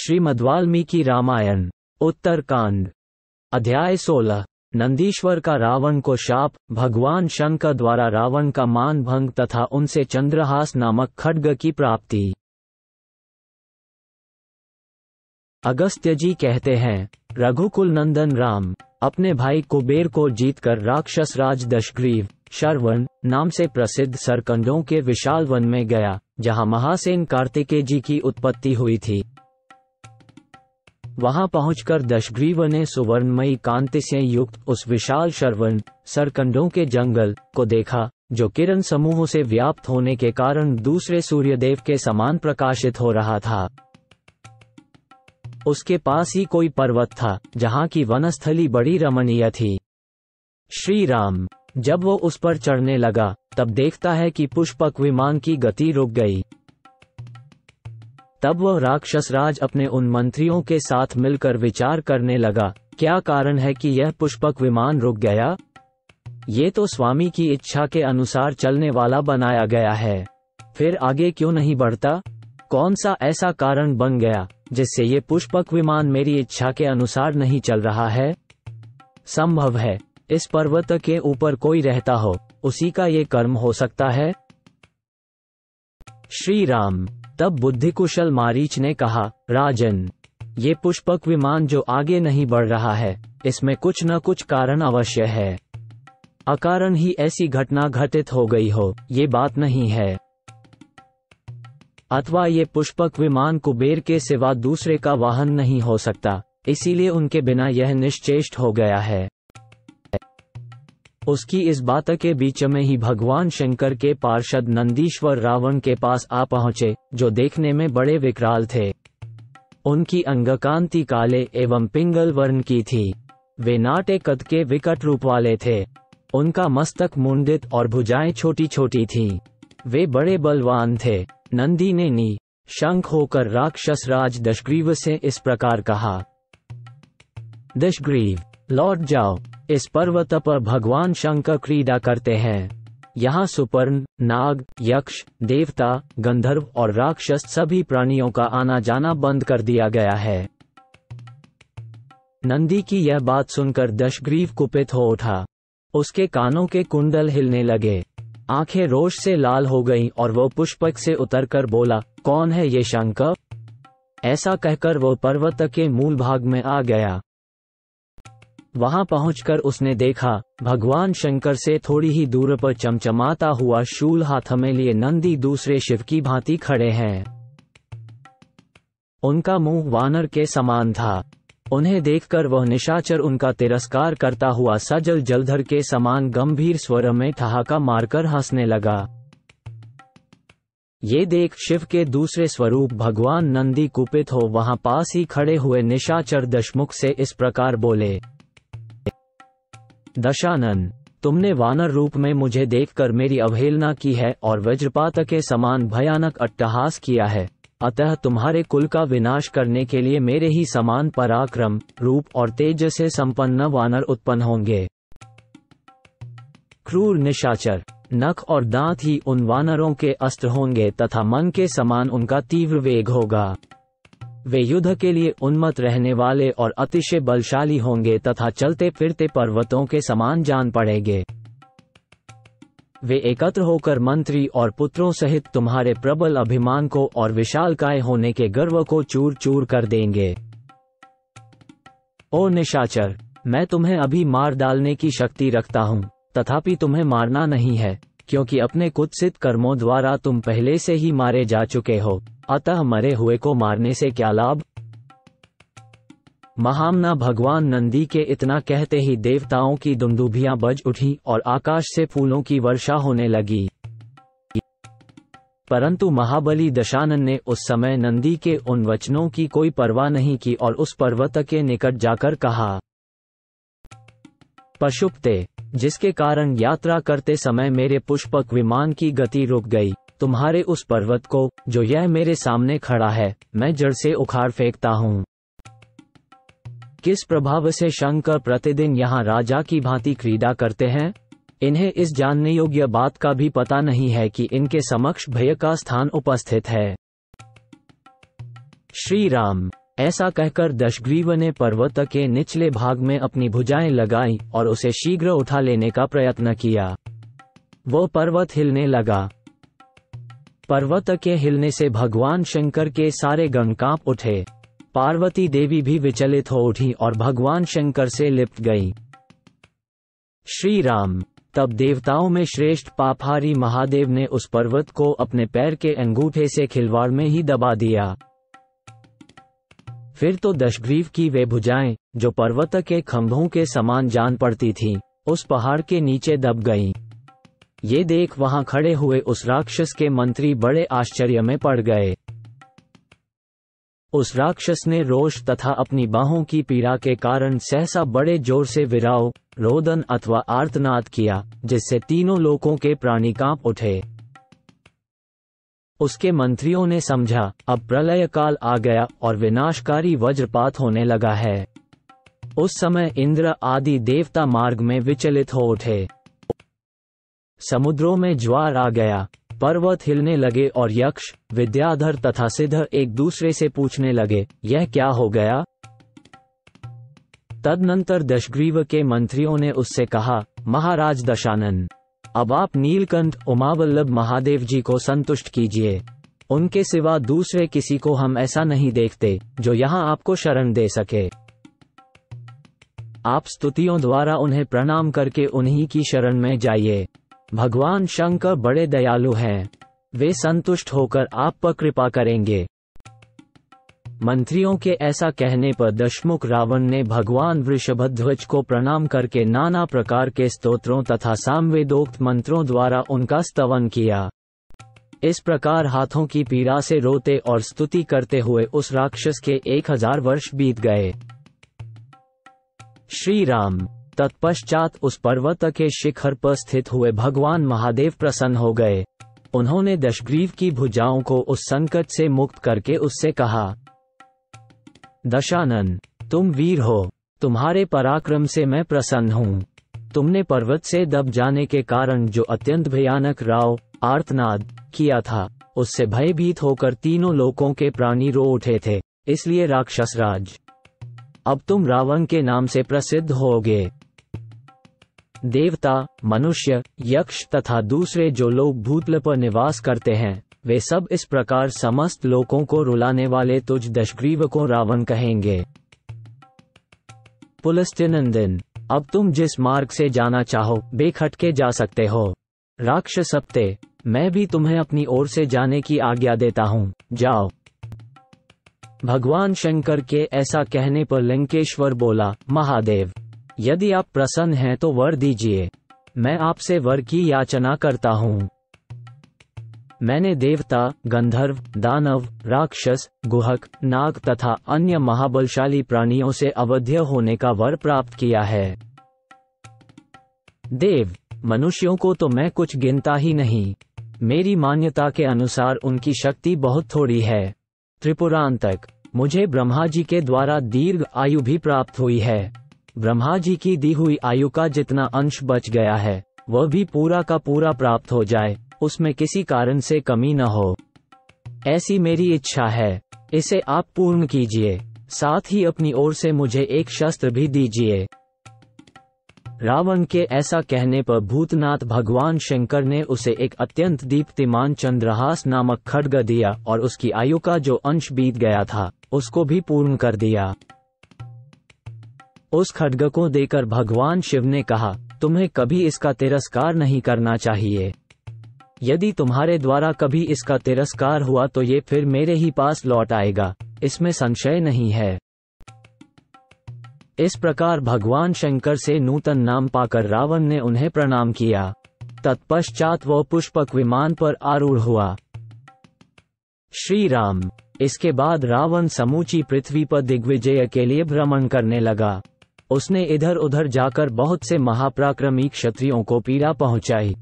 श्रीमद्वाल्मीकि रामायण उत्तरकांड अध्याय 16। नंदीश्वर का रावण को शाप। भगवान शंकर द्वारा रावण का मान भंग तथा उनसे चंद्रहास नामक खड्ग की प्राप्ति। अगस्त्य जी कहते हैं, रघुकुल नंदन राम अपने भाई कुबेर को जीतकर राक्षस राज दशग्रीव शरवण नाम से प्रसिद्ध सरकंडों के विशाल वन में गया, जहां महासेन कार्तिकेय जी की उत्पत्ति हुई थी। वहां पहुंचकर दशग्रीव ने सुवर्णमयी कांति से युक्त उस विशाल शरवण सरकंडों के जंगल को देखा, जो किरण समूहों से व्याप्त होने के कारण दूसरे सूर्यदेव के समान प्रकाशित हो रहा था। उसके पास ही कोई पर्वत था, जहां की वनस्थली बड़ी रमणीय थी। श्री राम जब वो उस पर चढ़ने लगा, तब देखता है कि पुष्पक विमान की गति रुक गई। तब वह राक्षस राज अपने उन मंत्रियों के साथ मिलकर विचार करने लगा, क्या कारण है कि यह पुष्पक विमान रुक गया? ये तो स्वामी की इच्छा के अनुसार चलने वाला बनाया गया है, फिर आगे क्यों नहीं बढ़ता? कौन सा ऐसा कारण बन गया जिससे ये पुष्पक विमान मेरी इच्छा के अनुसार नहीं चल रहा है? संभव है इस पर्वत के ऊपर कोई रहता हो, उसी का ये कर्म हो सकता है। श्री राम तब बुद्धिकुशल मारीच ने कहा, राजन, ये पुष्पक विमान जो आगे नहीं बढ़ रहा है, इसमें कुछ न कुछ कारण अवश्य है। अकारण ही ऐसी घटना घटित हो गई हो, ये बात नहीं है। अथवा ये पुष्पक विमान कुबेर के सिवा दूसरे का वाहन नहीं हो सकता, इसीलिए उनके बिना यह निश्चेष्ट हो गया है। उसकी इस बात के बीच में ही भगवान शंकर के पार्षद नंदीश्वर रावण के पास आ पहुंचे, जो देखने में बड़े विकराल थे। उनकी अंगकांति काले एवं पिंगल वर्ण की थी। वे नाटे कद के विकट रूप वाले थे। उनका मस्तक मुंडित और भुजाएं छोटी छोटी थीं। वे बड़े बलवान थे। नंदी ने नी शंख होकर राक्षस राज दशग्रीव से इस प्रकार कहा, दशग्रीव, लौट जाओ। इस पर्वत पर भगवान शंकर क्रीड़ा करते हैं। यहाँ सुपर्ण, नाग, यक्ष, देवता, गंधर्व और राक्षस सभी प्राणियों का आना जाना बंद कर दिया गया है। नंदी की यह बात सुनकर दशग्रीव कुपित हो उठा। उसके कानों के कुंडल हिलने लगे, आंखें रोष से लाल हो गईं और वो पुष्पक से उतरकर बोला, कौन है ये शंकर? ऐसा कहकर वो पर्वत के मूल भाग में आ गया। वहां पहुंचकर उसने देखा, भगवान शंकर से थोड़ी ही दूर पर चमचमाता हुआ शूल हाथ में लिए नंदी दूसरे शिव की भांति खड़े हैं। उनका मुंह वानर के समान था। उन्हें देखकर वह निशाचर उनका तिरस्कार करता हुआ सजल जलधर के समान गंभीर स्वर में ठहाका मारकर हंसने लगा। ये देख शिव के दूसरे स्वरूप भगवान नंदी कुपित हो वहां पास ही खड़े हुए निशाचर दशमुख से इस प्रकार बोले, दशानन, तुमने वानर रूप में मुझे देखकर मेरी अवहेलना की है और वज्रपात के समान भयानक अट्टहास किया है। अतः तुम्हारे कुल का विनाश करने के लिए मेरे ही समान पराक्रम, रूप और तेज से संपन्न वानर उत्पन्न होंगे। क्रूर निशाचर, नख और दांत ही उन वानरों के अस्त्र होंगे तथा मन के समान उनका तीव्र वेग होगा। वे युद्ध के लिए उन्मत्त रहने वाले और अतिशय बलशाली होंगे तथा चलते फिरते पर्वतों के समान जान पड़ेंगे। वे एकत्र होकर मंत्री और पुत्रों सहित तुम्हारे प्रबल अभिमान को और विशालकाय होने के गर्व को चूर चूर कर देंगे। ओ निशाचर, मैं तुम्हें अभी मार डालने की शक्ति रखता हूँ, तथापि तुम्हें मारना नहीं है, क्योंकि अपने कुत्सित कर्मों द्वारा तुम पहले से ही मारे जा चुके हो। अतः मरे हुए को मारने से क्या लाभ? महामना भगवान नंदी के इतना कहते ही देवताओं की दुंदुभियां बज उठी और आकाश से फूलों की वर्षा होने लगी। परंतु महाबली दशानन ने उस समय नंदी के उन वचनों की कोई परवाह नहीं की और उस पर्वत के निकट जाकर कहा, पशुपते, जिसके कारण यात्रा करते समय मेरे पुष्पक विमान की गति रुक गई, तुम्हारे उस पर्वत को, जो यह मेरे सामने खड़ा है, मैं जड़ से उखाड़ फेंकता हूँ। किस प्रभाव से शंकर प्रतिदिन यहाँ राजा की भांति क्रीड़ा करते हैं? इन्हें इस जानने योग्य बात का भी पता नहीं है कि इनके समक्ष भय का स्थान उपस्थित है। श्री राम ऐसा कहकर दशग्रीव ने पर्वत के निचले भाग में अपनी भुजाएं लगाईं और उसे शीघ्र उठा लेने का प्रयत्न किया। वो पर्वत हिलने लगा। पर्वत के हिलने से भगवान शंकर के सारे गण कांप उठे। पार्वती देवी भी विचलित हो उठी और भगवान शंकर से लिपट गई। श्री राम। तब देवताओं में श्रेष्ठ पापहारी महादेव ने उस पर्वत को अपने पैर के अंगूठे से खिलवाड़ में ही दबा दिया। फिर तो दशग्रीव की वे भुजाएं, जो पर्वत के खंभों के समान जान पड़ती थीं, उस पहाड़ के नीचे दब गईं। ये देख वहां खड़े हुए उस राक्षस के मंत्री बड़े आश्चर्य में पड़ गए। उस राक्षस ने रोष तथा अपनी बाहों की पीड़ा के कारण सहसा बड़े जोर से विराव, रोदन अथवा आर्तनाद किया, जिससे तीनों लोकों के प्राणी कांप उठे। उसके मंत्रियों ने समझा, अब प्रलय काल आ गया और विनाशकारी वज्रपात होने लगा है। उस समय इंद्र आदि देवता मार्ग में विचलित हो उठे। समुद्रों में ज्वार आ गया, पर्वत हिलने लगे और यक्ष, विद्याधर तथा सिद्ध एक दूसरे से पूछने लगे, यह क्या हो गया? तदनंतर दशग्रीव के मंत्रियों ने उससे कहा, महाराज दशानन, अब आप नीलकंठ उमावल्लभ महादेव जी को संतुष्ट कीजिए। उनके सिवा दूसरे किसी को हम ऐसा नहीं देखते जो यहाँ आपको शरण दे सके। आप स्तुतियों द्वारा उन्हें प्रणाम करके उन्हीं की शरण में जाइए। भगवान शंकर बड़े दयालु हैं, वे संतुष्ट होकर आप पर कृपा करेंगे। मंत्रियों के ऐसा कहने पर दशमुख रावण ने भगवान वृषभध्वज को प्रणाम करके नाना प्रकार के स्तोत्रों तथा सामवेदोक्त मंत्रों द्वारा उनका स्तवन किया। इस प्रकार हाथों की पीड़ा से रोते और स्तुति करते हुए उस राक्षस के 1000 वर्ष बीत गए। श्री राम। तत्पश्चात उस पर्वत के शिखर पर स्थित हुए भगवान महादेव प्रसन्न हो गए। उन्होंने दशग्रीव की भुजाओं को उस संकट से मुक्त करके उससे कहा, दशानन, तुम वीर हो, तुम्हारे पराक्रम से मैं प्रसन्न हूँ। तुमने पर्वत से दब जाने के कारण जो अत्यंत भयानक राव, आर्तनाद किया था, उससे भयभीत होकर तीनों लोकों के प्राणी रो उठे थे। इसलिए राक्षसराज, अब तुम रावण के नाम से प्रसिद्ध होगे। देवता, मनुष्य, यक्ष तथा दूसरे जो लोग भूतल पर निवास करते हैं, वे सब इस प्रकार समस्त लोकों को रुलाने वाले तुझ दशग्रीव को रावण कहेंगे। पुलस्त्यनंदन, अब तुम जिस मार्ग से जाना चाहो बेखटके जा सकते हो। राक्षसप्ते, मैं भी तुम्हें अपनी ओर से जाने की आज्ञा देता हूँ, जाओ। भगवान शंकर के ऐसा कहने पर लंकेश्वर बोला, महादेव, यदि आप प्रसन्न हैं तो वर दीजिए। मैं आपसे वर की याचना करता हूँ। मैंने देवता, गंधर्व, दानव, राक्षस, गुहक, नाग तथा अन्य महाबलशाली प्राणियों से अवध्य होने का वर प्राप्त किया है। देव, मनुष्यों को तो मैं कुछ गिनता ही नहीं। मेरी मान्यता के अनुसार उनकी शक्ति बहुत थोड़ी है। त्रिपुरांतक, मुझे ब्रह्मा जी के द्वारा दीर्घ आयु भी प्राप्त हुई है। ब्रह्मा जी की दी हुई आयु का जितना अंश बच गया है, वह भी पूरा का पूरा प्राप्त हो जाए, उसमें किसी कारण से कमी न हो, ऐसी मेरी इच्छा है। इसे आप पूर्ण कीजिए, साथ ही अपनी ओर से मुझे एक शस्त्र भी दीजिए। रावण के ऐसा कहने पर भूतनाथ भगवान शंकर ने उसे एक अत्यंत दीप्तिमान चंद्रहास नामक खड्ग दिया और उसकी आयु का जो अंश बीत गया था, उसको भी पूर्ण कर दिया। उस खड्ग को देकर भगवान शिव ने कहा, तुम्हें कभी इसका तिरस्कार नहीं करना चाहिए। यदि तुम्हारे द्वारा कभी इसका तिरस्कार हुआ तो ये फिर मेरे ही पास लौट आएगा, इसमें संशय नहीं है। इस प्रकार भगवान शंकर से नूतन नाम पाकर रावण ने उन्हें प्रणाम किया। तत्पश्चात वह पुष्पक विमान पर आरूढ़ हुआ। श्री राम। इसके बाद रावण समूची पृथ्वी पर दिग्विजय के लिए भ्रमण करने लगा। उसने इधर उधर जाकर बहुत से महापराक्रमी क्षत्रियों को पीड़ा पहुंचाई।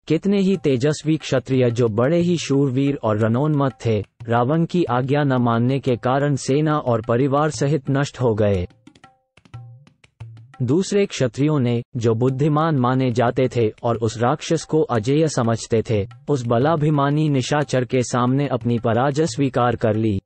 कितने ही तेजस्वी क्षत्रिय जो बड़े ही शूरवीर और रणोन्मत्त थे, रावण की आज्ञा न मानने के कारण सेना और परिवार सहित नष्ट हो गए। दूसरे क्षत्रियों ने, जो बुद्धिमान माने जाते थे और उस राक्षस को अजेय समझते थे, उस बलाभिमानी निशाचर के सामने अपनी पराजय स्वीकार कर ली।